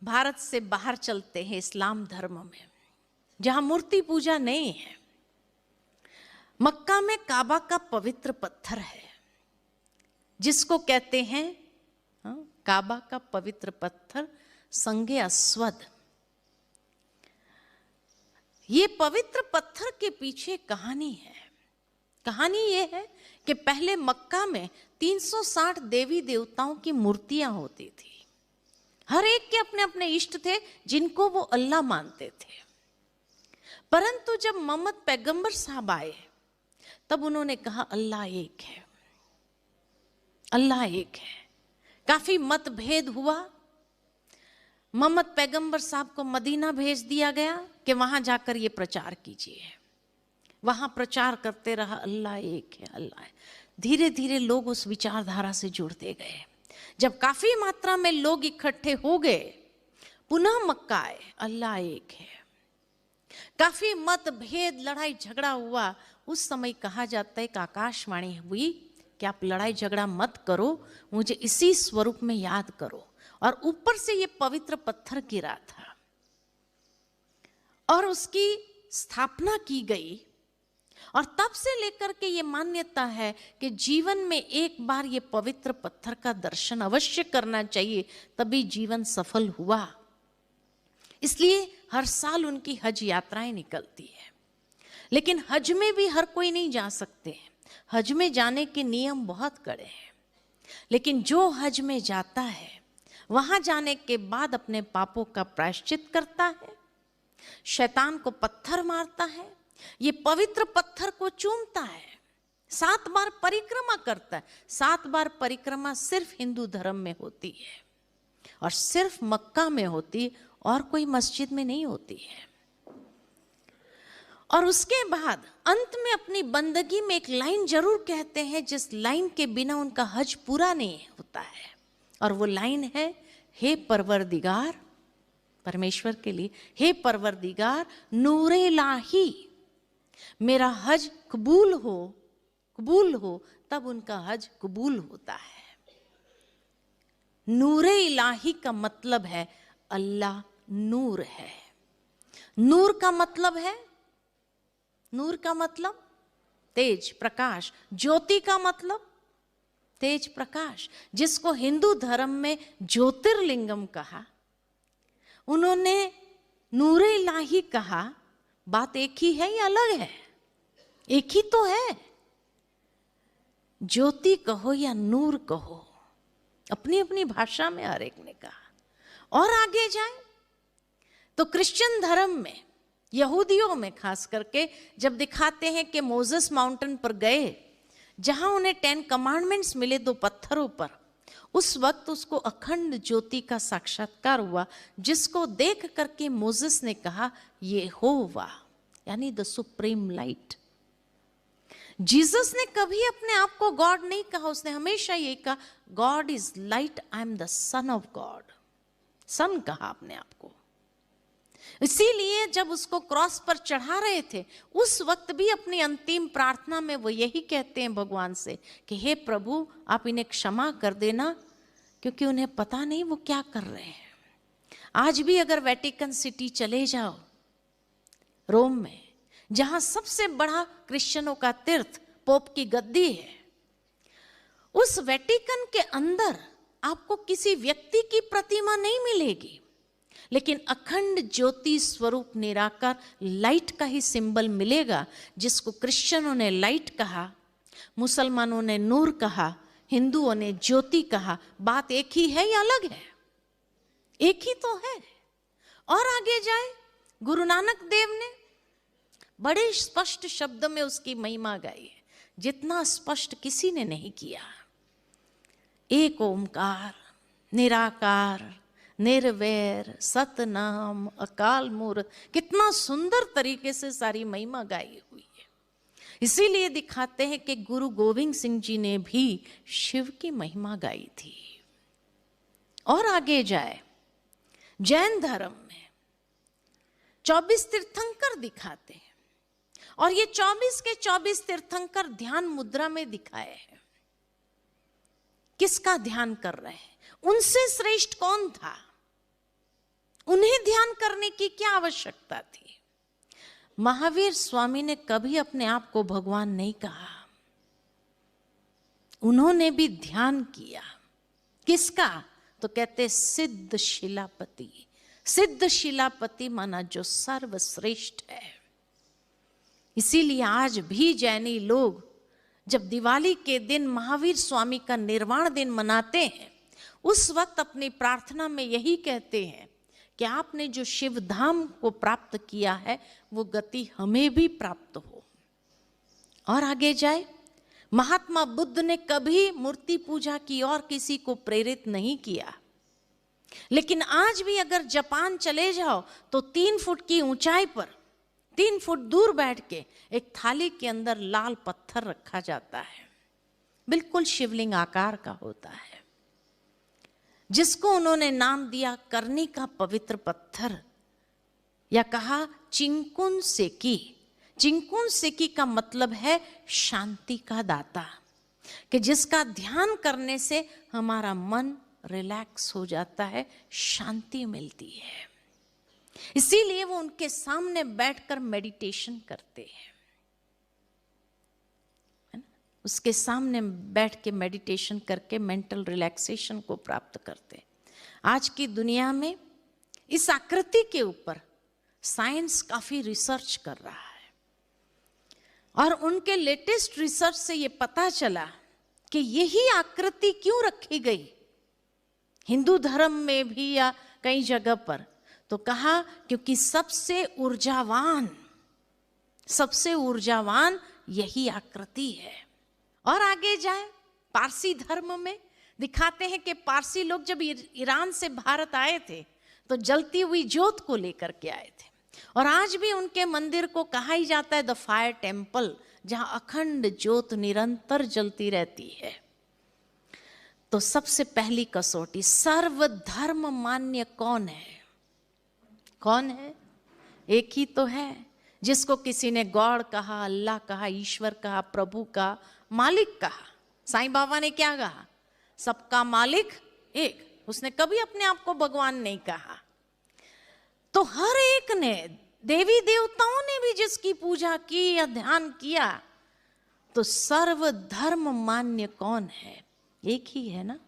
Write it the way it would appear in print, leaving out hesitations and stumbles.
भारत से बाहर चलते हैं इस्लाम धर्म में, जहां मूर्ति पूजा नहीं है। मक्का में काबा का पवित्र पत्थर है जिसको कहते हैं काबा का पवित्र पत्थर संगे अस्वद। ये पवित्र पत्थर के पीछे कहानी है। कहानी ये है कि पहले मक्का में 360 देवी देवताओं की मूर्तियां होती थी। हर एक के अपने अपने इष्ट थे जिनको वो अल्लाह मानते थे। परंतु जब मोहम्मद पैगंबर साहब आए तब उन्होंने कहा अल्लाह एक है, अल्लाह एक है। काफी मतभेद हुआ। मोहम्मद पैगंबर साहब को मदीना भेज दिया गया कि वहां जाकर ये प्रचार कीजिए। वहां प्रचार करते रहा अल्लाह एक है, अल्लाह है। धीरे धीरे लोग उस विचारधारा से जुड़ते गए। जब काफी मात्रा में लोग इकट्ठे हो गए, पुनः मक्का आए, अल्लाह एक है। काफी मतभेद, लड़ाई झगड़ा हुआ। उस समय कहा जाता है कि आकाशवाणी हुई कि आप लड़ाई झगड़ा मत करो, मुझे इसी स्वरूप में याद करो। और ऊपर से ये पवित्र पत्थर गिरा था और उसकी स्थापना की गई। और तब से लेकर के ये मान्यता है कि जीवन में एक बार ये पवित्र पत्थर का दर्शन अवश्य करना चाहिए, तभी जीवन सफल हुआ। इसलिए हर साल उनकी हज यात्राएं निकलती है। लेकिन हज में भी हर कोई नहीं जा सकते। हज में जाने के नियम बहुत कड़े हैं। लेकिन जो हज में जाता है वहां जाने के बाद अपने पापों का प्रायश्चित करता है, शैतान को पत्थर मारता है, ये पवित्र पत्थर को चूमता है, 7 बार परिक्रमा करता है। 7 बार परिक्रमा सिर्फ हिंदू धर्म में होती है और सिर्फ मक्का में होती है और कोई मस्जिद में नहीं होती है। और उसके बाद अंत में अपनी बंदगी में एक लाइन जरूर कहते हैं जिस लाइन के बिना उनका हज पूरा नहीं होता है। और वो लाइन है, हे परवरदिगार, परमेश्वर के लिए, हे परवरदिगार नूरे लाही, मेरा हज कबूल हो, तब उनका हज कबूल होता है। नूरे इलाही का मतलब है अल्लाह नूर है। नूर का मतलब है, नूर का मतलब तेज, प्रकाश। ज्योति का मतलब तेज, प्रकाश, जिसको हिंदू धर्म में ज्योतिर्लिंगम कहा। उन्होंने नूरे इलाही कहा। बात एक ही है या अलग है? एक ही तो है। ज्योति कहो या नूर कहो, अपनी अपनी भाषा में हर एक ने कहा। और आगे जाए तो क्रिश्चियन धर्म में, यहूदियों में खास करके, जब दिखाते हैं कि मोसेस माउंटेन पर गए जहां उन्हें 10 कमांडमेंट्स मिले 2 पत्थरों पर, उस वक्त उसको अखंड ज्योति का साक्षात्कार हुआ, जिसको देख करके मोसेस ने कहा यहोवा, यानी द सुप्रीम लाइट। जीसस ने कभी अपने आप को गॉड नहीं कहा, उसने हमेशा ये कहा God is light, I am the son of God. Son कहा अपने आप को। इसीलिए जब उसको क्रॉस पर चढ़ा रहे थे उस वक्त भी अपनी अंतिम प्रार्थना में वो यही कहते हैं भगवान से कि हे प्रभु, आप इन्हें क्षमा कर देना, क्योंकि उन्हें पता नहीं वो क्या कर रहे हैं। आज भी अगर वेटिकन सिटी चले जाओ, रोम में, जहां सबसे बड़ा क्रिश्चियनों का तीर्थ पोप की गद्दी है, उस वेटिकन के अंदर आपको किसी व्यक्ति की प्रतिमा नहीं मिलेगी, लेकिन अखंड ज्योति स्वरूप निराकार लाइट का ही सिंबल मिलेगा, जिसको क्रिश्चियनों ने लाइट कहा, मुसलमानों ने नूर कहा, हिंदुओं ने ज्योति कहा। बात एक ही है या अलग है? एक ही तो है। और आगे जाए, गुरु नानक देव ने बड़े स्पष्ट शब्द में उसकी महिमा गाई है, जितना स्पष्ट किसी ने नहीं किया। एक ओमकार, निराकार, निर्वैर, सतनाम, अकाल मूर्त, कितना सुंदर तरीके से सारी महिमा गाई हुई है। इसीलिए दिखाते हैं कि गुरु गोविंद सिंह जी ने भी शिव की महिमा गाई थी। और आगे जाए, जैन धर्म में 24 तीर्थंकर दिखाते हैं, और ये 24 के 24 तीर्थंकर ध्यान मुद्रा में दिखाए हैं। किसका ध्यान कर रहे हैं? उनसे श्रेष्ठ कौन था? करने की क्या आवश्यकता थी? महावीर स्वामी ने कभी अपने आप को भगवान नहीं कहा। उन्होंने भी ध्यान किया। किसका? तो कहते सिद्ध शिलापति। सिद्ध शिलापति माना जो सर्वश्रेष्ठ है। इसीलिए आज भी जैनी लोग जब दिवाली के दिन महावीर स्वामी का निर्वाण दिन मनाते हैं, उस वक्त अपनी प्रार्थना में यही कहते हैं कि आपने जो शिव धाम को प्राप्त किया है वो गति हमें भी प्राप्त हो। और आगे जाए, महात्मा बुद्ध ने कभी मूर्ति पूजा की और किसी को प्रेरित नहीं किया, लेकिन आज भी अगर जापान चले जाओ तो 3 फुट की ऊंचाई पर 3 फुट दूर बैठ के एक थाली के अंदर लाल पत्थर रखा जाता है, बिल्कुल शिवलिंग आकार का होता है, जिसको उन्होंने नाम दिया करनी का पवित्र पत्थर, या कहा चिंकुन सेकी। चिंकुन सेकी का मतलब है शांति का दाता, कि जिसका ध्यान करने से हमारा मन रिलैक्स हो जाता है, शांति मिलती है। इसीलिए वो उनके सामने बैठकर मेडिटेशन करते हैं, है ना? उसके सामने बैठ के मेडिटेशन करके मेंटल रिलैक्सेशन को प्राप्त करते हैं। आज की दुनिया में इस आकृति के ऊपर साइंस काफी रिसर्च कर रहा है, और उनके लेटेस्ट रिसर्च से ये पता चला कि यही आकृति क्यों रखी गई हिंदू धर्म में भी या कई जगह पर, तो कहा क्योंकि सबसे ऊर्जावान यही आकृति है। और आगे जाए, पारसी धर्म में दिखाते हैं कि पारसी लोग जब ईरान से भारत आए थे तो जलती हुई ज्योत को लेकर के आए थे, और आज भी उनके मंदिर को कहा ही जाता है द फायर टेम्पल, जहां अखंड ज्योत निरंतर जलती रहती है। तो सबसे पहली कसौटी, सर्वधर्म मान्य कौन है? कौन है? एक ही तो है, जिसको किसी ने गॉड कहा, अल्लाह कहा, ईश्वर कहा, प्रभु का, मालिक कहा। साईं बाबा ने क्या कहा? सबका मालिक एक। उसने कभी अपने आप को भगवान नहीं कहा। तो हर एक ने, देवी देवताओं ने भी जिसकी पूजा की या ध्यान किया, तो सर्वधर्म मान्य कौन है? एक ही है ना।